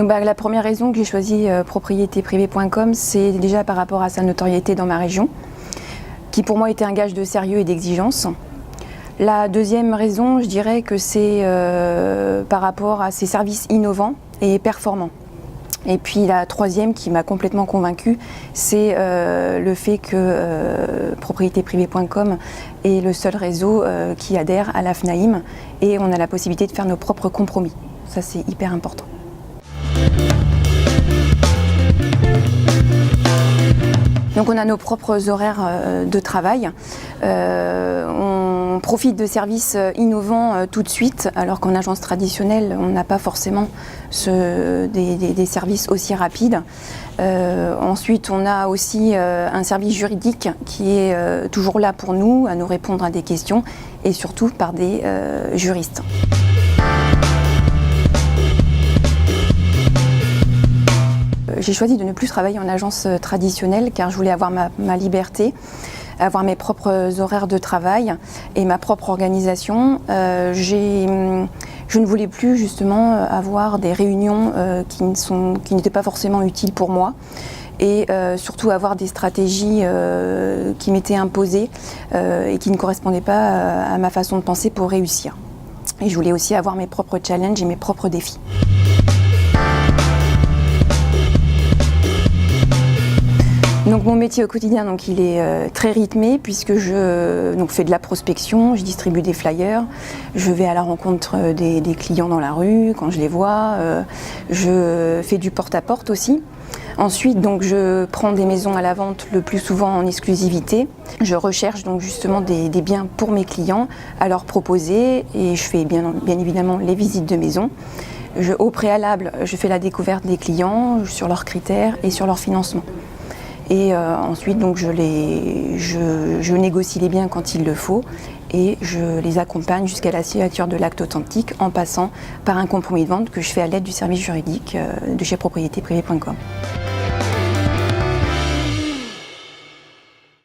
Donc la première raison que j'ai choisi propriétéprivée.com, c'est déjà par rapport à sa notoriété dans ma région, qui pour moi était un gage de sérieux et d'exigence. La deuxième raison, je dirais que c'est par rapport à ses services innovants et performants. Et puis la troisième qui m'a complètement convaincue, c'est le fait que propriétéprivée.com est le seul réseau qui adhère à la FNAIM et on a la possibilité de faire nos propres compromis. Ça, c'est hyper important. Donc on a nos propres horaires de travail, on profite de services innovants tout de suite, alors qu'en agence traditionnelle on n'a pas forcément des services aussi rapides. Ensuite on a aussi un service juridique qui est toujours là pour nous, à nous répondre à des questions et surtout par des juristes. J'ai choisi de ne plus travailler en agence traditionnelle car je voulais avoir ma liberté, avoir mes propres horaires de travail et ma propre organisation. Je ne voulais plus justement avoir des réunions qui n'étaient pas forcément utiles pour moi et surtout avoir des stratégies qui m'étaient imposées et qui ne correspondaient pas à ma façon de penser pour réussir. Et je voulais aussi avoir mes propres challenges et mes propres défis. Donc mon métier au quotidien, donc, il est très rythmé puisque je fais de la prospection, je distribue des flyers, je vais à la rencontre des clients dans la rue quand je les vois, je fais du porte-à-porte aussi. Ensuite, donc, je prends des maisons à la vente le plus souvent en exclusivité. Je recherche donc justement des biens pour mes clients à leur proposer et je fais bien évidemment les visites de maison. Au préalable, je fais la découverte des clients sur leurs critères et sur leur financement. Et ensuite, donc, je négocie les biens quand il le faut et je les accompagne jusqu'à la signature de l'acte authentique en passant par un compromis de vente que je fais à l'aide du service juridique de chez propriétéprivée.com.